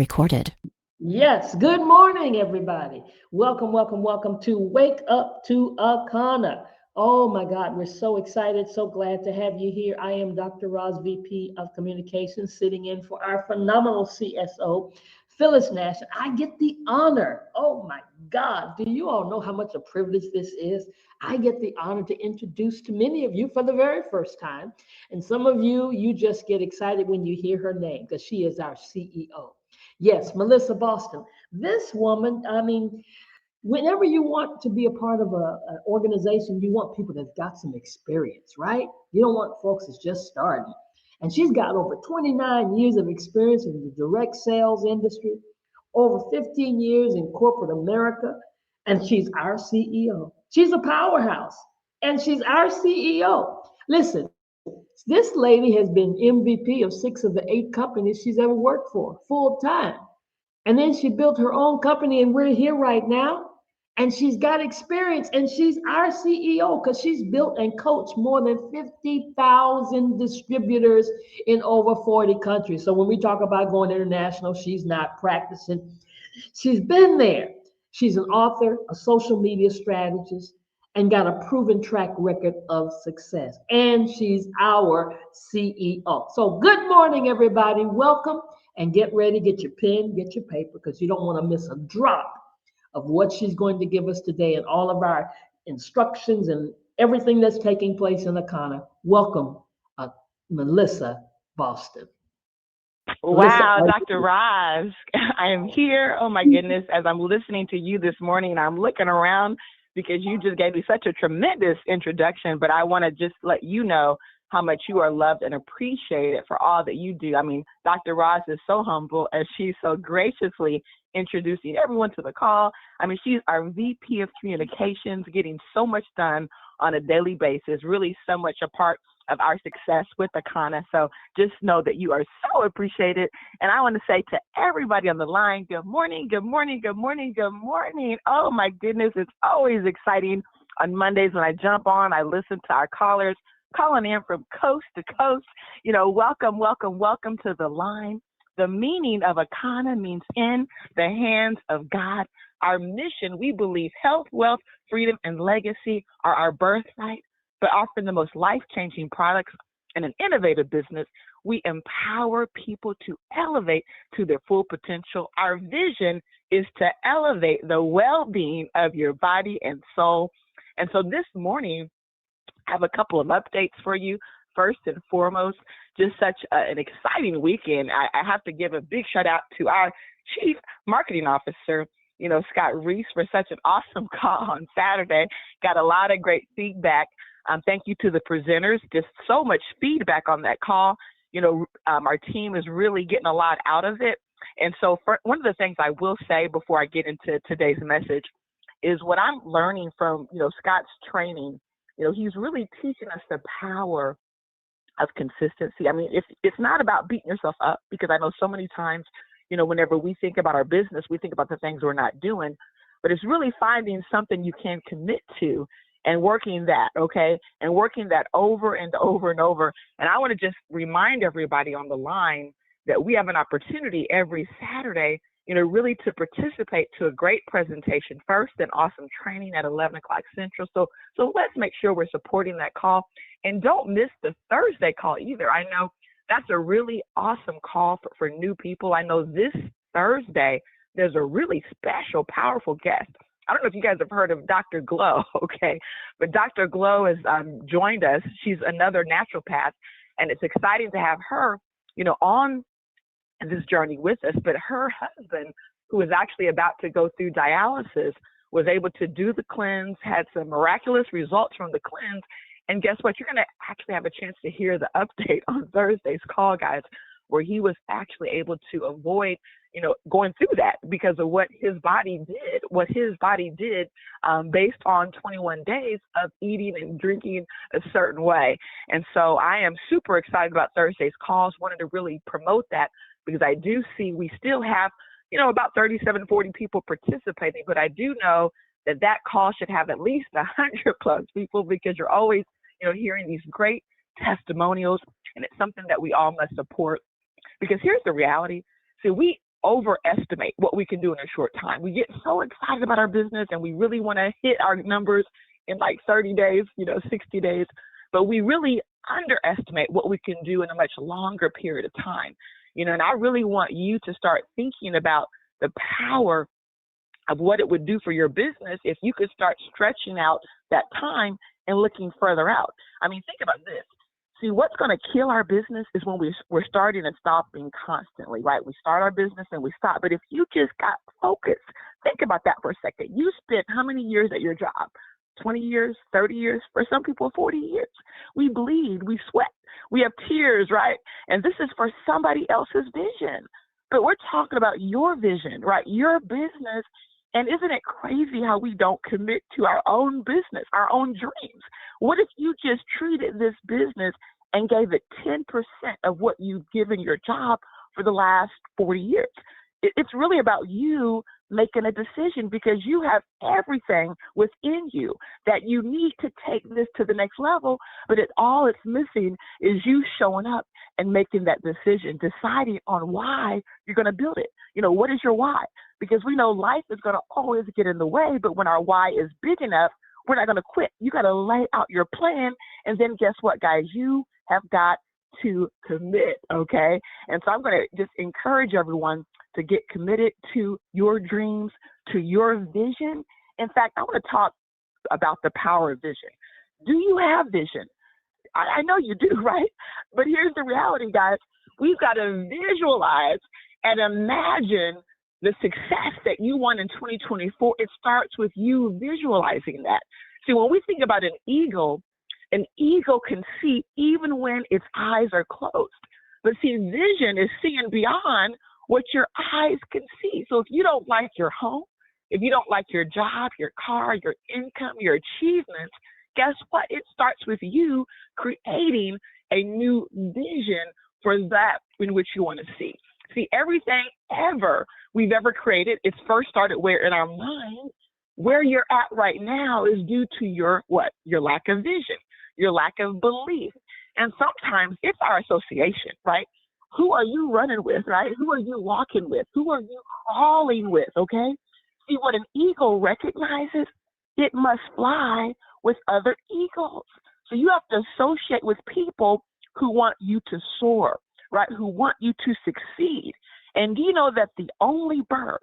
recorded. Yes, good morning, everybody. Welcome, welcome, welcome to Wake Up to Akana. Oh my God, we're so excited, so glad to have you here. I am Dr. Roz, VP of Communications, sitting in for our phenomenal CSO, Phyllis Nash. I get the honor. Oh my God, do you all know how much a privilege this is? I get the honor to introduce to many of you for the very first time. And some of you, you just get excited when you hear her name because she is our CEO. Yes, Melissa Boston. This woman, I mean, whenever you want to be a part of an organization, you want people that's got some experience, right? You don't want folks that's just starting. And she's got over 29 years of experience in the direct sales industry, over 15 years in corporate America, and she's our CEO. She's a powerhouse, and she's our CEO. Listen, this lady has been MVP of 6 of the 8 companies she's ever worked for, full time. And then she built her own company, and we're here right now. And she's got experience, and she's our CEO because she's built and coached more than 50,000 distributors in over 40 countries. So when we talk about going international, she's not practicing. She's been there. She's an author, a social media strategist, and got a proven track record of success. And she's our CEO. So, good morning, everybody. Welcome and get ready. Get your pen, get your paper, because you don't want to miss a drop of what she's going to give us today and all of our instructions and everything that's taking place in Akana. Welcome, uh, Melissa Boston. Melissa, Wow, are Dr. Raj, I am here. Oh my you? goodness, as I'm listening to you this morning, I'm looking around because you just gave me such a tremendous introduction. But I want to just let you know how much you are loved and appreciated for all that you do. I mean, Dr. Raj is so humble as she's so graciously introducing everyone to the call. I mean, she's our VP of Communications, getting so much done on a daily basis, really so much a part of our success with Akana. So just know that you are so appreciated. And I want to say to everybody on the line, good morning, good morning, good morning, good morning. Oh my goodness, it's always exciting on Mondays when I jump on, I listen to our callers calling in from coast to coast. You know, welcome, welcome, welcome to the line. The meaning of Akana means in the hands of God. Our mission, we believe health, wealth, freedom, and legacy are our birthright, but offering the most life-changing products and an innovative business, we empower people to elevate to their full potential. Our vision is to elevate the well-being of your body and soul. And so this morning, I have a couple of updates for you. First and foremost, just such an exciting weekend. I have to give a big shout out to our Chief Marketing Officer, Scott Reese, for such an awesome call on Saturday. Got a lot of great feedback. Thank you to the presenters. Just so much feedback on that call. Our team is really getting a lot out of it. And so one of the things I will say before I get into today's message is what I'm learning from, Scott's training. He's really teaching us the power of consistency. I mean, it's not about beating yourself up, because I know so many times, whenever we think about our business, we think about the things we're not doing, but it's really finding something you can commit to and working that, okay? And working that over and over and over. And I want to just remind everybody on the line that we have an opportunity every Saturday, really to participate to a great presentation first and awesome training at 11 o'clock Central. So let's make sure we're supporting that call. And don't miss the Thursday call either. I know that's a really awesome call for new people. I know this Thursday, there's a really special, powerful guest. I don't know if you guys have heard of Dr. Glow, okay? But Dr. Glow has joined us. She's another naturopath, and it's exciting to have her, on this journey with us. But her husband, who is actually about to go through dialysis, was able to do the cleanse, had some miraculous results from the cleanse. And guess what? You're going to actually have a chance to hear the update on Thursday's call, guys, where he was actually able to avoid, going through that because of what his body did based on 21 days of eating and drinking a certain way. And so I am super excited about Thursday's calls, wanted to really promote that because I do see we still have, about 37, 40 people participating, but I do know that call should have at least 100 plus people because you're always, hearing these great testimonials, and it's something that we all must support. Because here's the reality. See, we overestimate what we can do in a short time. We get so excited about our business and we really want to hit our numbers in like 30 days, 60 days, but we really underestimate what we can do in a much longer period of time. And I really want you to start thinking about the power of what it would do for your business if you could start stretching out that time and looking further out. I mean, think about this. See, what's going to kill our business is when we're starting and stopping constantly, right? We start our business and we stop. But if you just got focused, think about that for a second. You spent how many years at your job? 20 years, 30 years, for some people, 40 years. We bleed, we sweat, we have tears, right? And this is for somebody else's vision. But we're talking about your vision, right? Your business. And isn't it crazy how we don't commit to our own business, our own dreams? What if you just treated this business and gave it 10% of what you've given your job for the last 40 years? It's really about you making a decision, because you have everything within you that you need to take this to the next level, but all it's missing is you showing up and making that decision, deciding on why you're going to build it. What is your why? Because we know life is going to always get in the way, but when our why is big enough, we're not going to quit. You got to lay out your plan, and then guess what, guys? You have got to commit, okay? And so I'm going to just encourage everyone to get committed to your dreams, to your vision. In fact, I want to talk about the power of vision. Do you have vision? I know you do, right? But here's the reality, guys. We've got to visualize and imagine the success that you want in 2024. It starts with you visualizing that. See, when we think about an eagle can see even when its eyes are closed. But see, vision is seeing beyond what your eyes can see. So if you don't like your home, if you don't like your job, your car, your income, your achievements, guess what? It starts with you creating a new vision for that in which you want to see. See, everything we've ever created, it's first started where? In our mind. Where you're at right now is due to your what? Your lack of vision, your lack of belief. And sometimes it's our association, right? Who are you running with, right? Who are you walking with? Who are you crawling with, okay? See, what an eagle recognizes, it must fly with other eagles. So you have to associate with people who want you to soar, right? Who want you to succeed. And do you know that the only bird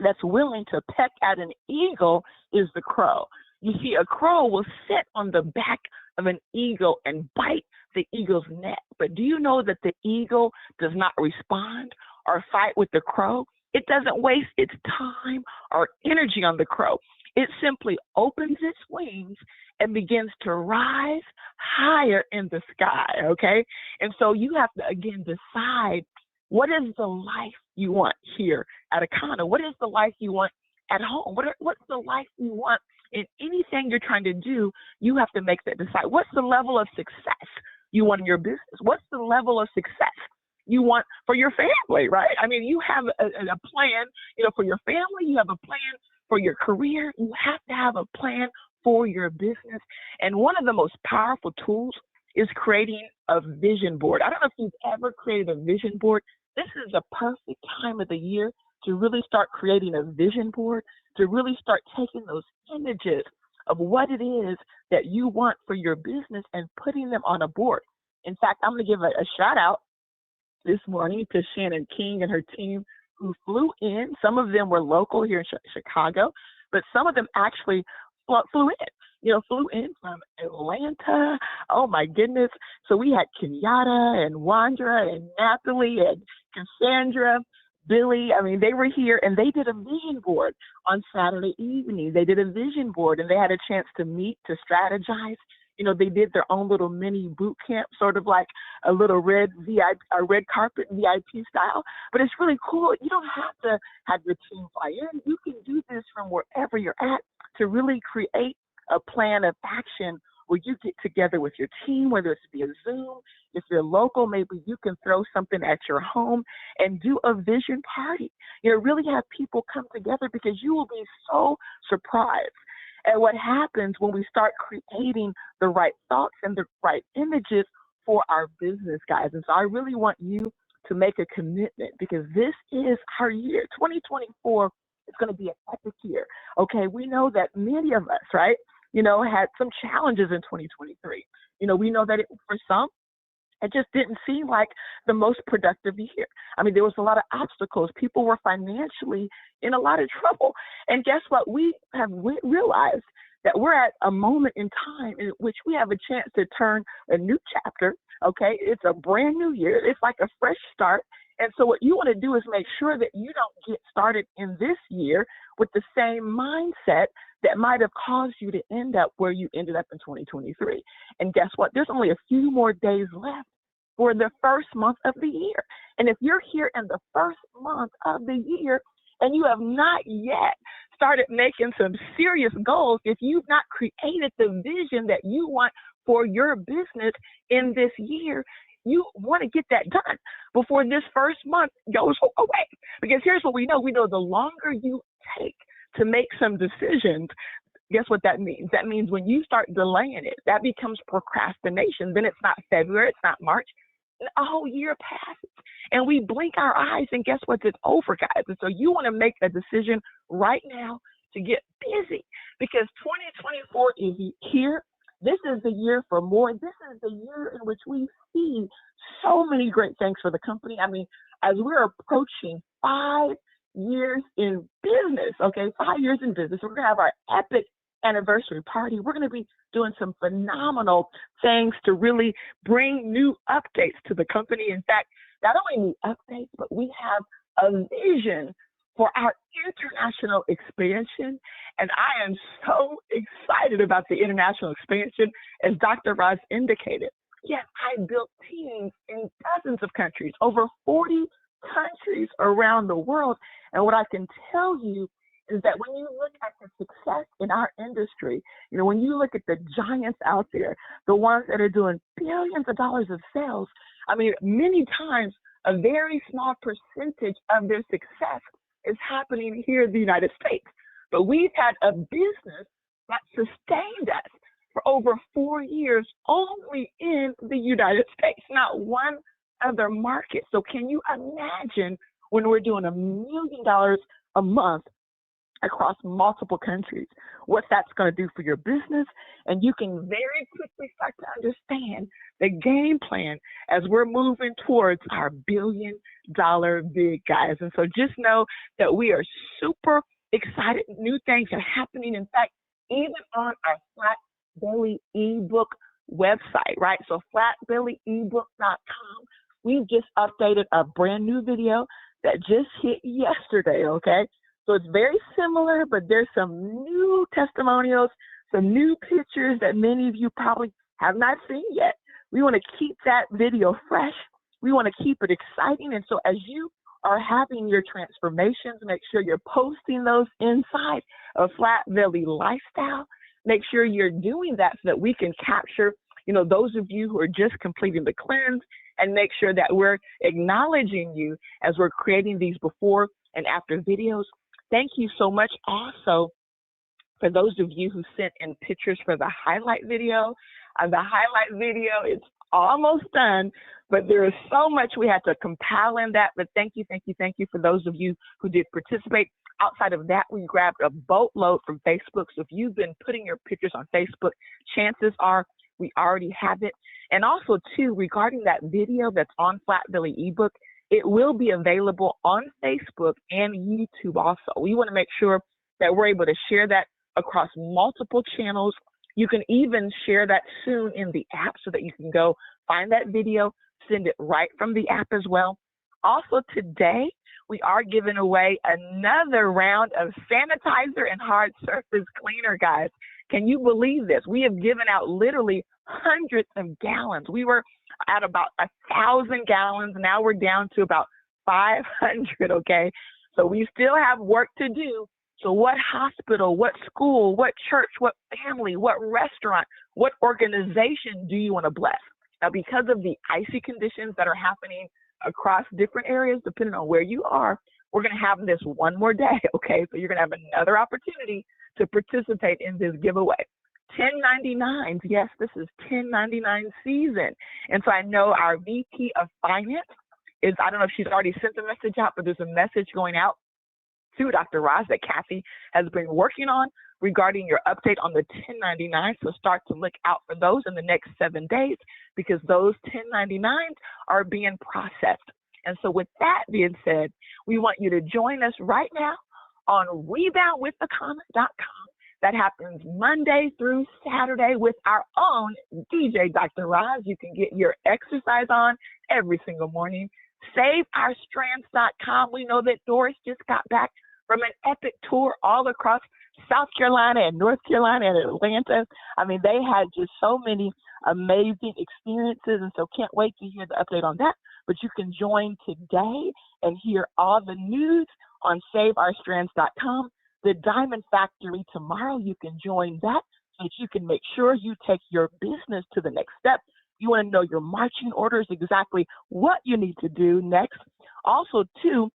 that's willing to peck at an eagle is the crow? You see, a crow will sit on the back of an eagle and bite the eagle's neck. But do you know that the eagle does not respond or fight with the crow? It doesn't waste its time or energy on the crow. It simply opens its wings and begins to rise higher in the sky, okay? And so you have to, again, decide, what is the life you want here at Akana? What is the life you want at home? What's the life you want in anything you're trying to do? You have to make that decide. What's the level of success you want in your business? What's the level of success you want for your family, right? I mean, you have a plan, for your family. You have a plan for your career. You have to have a plan for your business. And one of the most powerful tools is creating a vision board. I don't know if you've ever created a vision board. This is a perfect time of the year to really start creating a vision board, to really start taking those images of what it is that you want for your business and putting them on a board. In fact, I'm going to give a shout out this morning to Shannon King and her team who flew in. Some of them were local here in Chicago, but some of them actually flew in from Atlanta. Oh my goodness. So we had Kenyatta and Wandra and Natalie and Cassandra, Billy. I mean, they were here and they did a vision board on Saturday evening. They did a vision board and they had a chance to meet, to strategize. They did their own little mini boot camp, sort of like a little red carpet VIP style. But it's really cool. You don't have to have your team fly in. You can do this from wherever you're at to really create a plan of action where you get together with your team, whether it's via Zoom. If you're local, maybe you can throw something at your home and do a vision party. Really have people come together, because you will be so surprised at what happens when we start creating the right thoughts and the right images for our business, guys. And so I really want you to make a commitment, because this is our year. 2024 is going to be an epic year. Okay, we know that many of us, right, had some challenges in 2023. We know that for some, it just didn't seem like the most productive year. I mean, there was a lot of obstacles. People were financially in a lot of trouble. And guess what? We have realized that we're at a moment in time in which we have a chance to turn a new chapter. Okay, it's a brand new year. It's like a fresh start. And so what you want to do is make sure that you don't get started in this year with the same mindset that might have caused you to end up where you ended up in 2023. And guess what? There's only a few more days left for the first month of the year. And if you're here in the first month of the year and you have not yet started making some serious goals, if you've not created the vision that you want for your business in this year, you want to get that done before this first month goes away. Because here's what we know. We know the longer you take to make some decisions, guess what that means? That means when you start delaying it, that becomes procrastination. Then it's not February, it's not March. A whole year passes and we blink our eyes and guess what? It's over, guys. And so you want to make a decision right now to get busy, because 2024 is here. This is the year for more. This is the year in which we see so many great things for the company. I mean, as we're approaching 5 years in business, okay, 5 years in business, we're going to have our epic anniversary party. We're going to be doing some phenomenal things to really bring new updates to the company. In fact, not only new updates, but we have a vision for our international expansion. And I am so excited about the international expansion, as Dr. Roz indicated. Yes, I built teams in dozens of countries, over 40 countries around the world. And what I can tell you is that when you look at the success in our industry, when you look at the giants out there, the ones that are doing billions of dollars of sales, I mean, many times a very small percentage of their success is happening here in the United States. But we've had a business that sustained us for over 4 years only in the United States, not one other market. So can you imagine when we're doing $1 million a month across multiple countries, what that's going to do for your business? And you can very quickly start to understand the game plan as we're moving towards our $1 billion big, guys. And so just know that we are super excited. New things are happening. In fact, even on our Flat Belly ebook website, right? So flatbellyebook.com, we've just updated a brand new video that just hit yesterday, okay? So it's very similar, but there's some new testimonials, some new pictures that many of you probably have not seen yet. We want to keep that video fresh. We want to keep it exciting. And so as you are having your transformations, make sure you're posting those inside of Flat Belly Lifestyle. Make sure you're doing that so that we can capture, those of you who are just completing the cleanse, and make sure that we're acknowledging you as we're creating these before and after videos. Thank you so much also for those of you who sent in pictures for the highlight video. The highlight video is almost done, but there is so much we had to compile in that. But thank you for those of you who did participate. Outside of that, we grabbed a boatload from Facebook. So if you've been putting your pictures on Facebook, chances are we already have it. And also, too, regarding that video that's on Flat Belly ebook, it will be available on Facebook and YouTube also. We want to make sure that we're able to share that across multiple channels. You can even share that soon in the app so that you can go find that video, send it right from the app as well. Also today, we are giving away another round of sanitizer and hard surface cleaner, guys. Can you believe this? We have given out literally hundreds of gallons. We were at about 1,000 gallons. Now we're down to about 500, okay? So we still have work to do. So what hospital, what school, what church, what family, what restaurant, what organization do you want to bless? Now, because of the icy conditions that are happening across different areas, depending on where you are, we're going to have this one more day, okay? So you're going to have another opportunity to participate in this giveaway. 1099s, yes, this is 1099 season. And so I know our VP of Finance is, I don't know if she's already sent the message out, but there's a message going out to Dr. Roz that Kathy has been working on regarding your update on the 1099. So start to look out for those in the next 7 days, because those 1099s are being processed. And so with that being said, we want you to join us right now on reboundwiththekana.com. That happens Monday through Saturday with our own DJ, Dr. Roz. You can get your exercise on every single morning. SaveOurStrands.com. We know that Doris just got back from an epic tour all across South Carolina and North Carolina and Atlanta. I mean, they had just so many amazing experiences, and so can't wait to hear the update on that. But you can join today and hear all the news on SaveOurStrands.com. The Diamond Factory tomorrow, you can join that so that you can make sure you take your business to the next step. You want to know your marching orders, exactly what you need to do next. Also, too,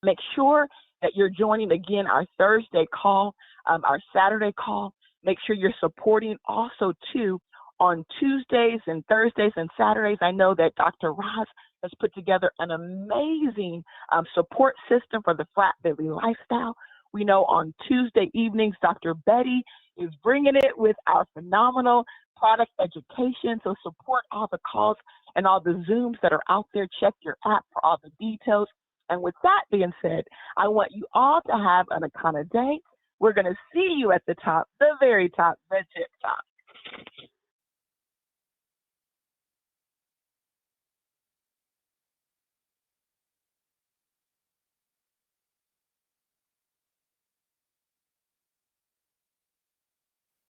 make sure that you're joining again our Thursday call, our Saturday call. Make sure you're supporting also, too, on Tuesdays and Thursdays and Saturdays. I know that Dr. Roz has put together an amazing support system for the Flat Belly lifestyle. We know on Tuesday evenings, Dr. Betty is bringing it with our phenomenal product education. So support all the calls and all the Zooms that are out there. Check your app for all the details. And with that being said, I want you all to have an Akana day. We're going to see you at the top, the very top, the tip top.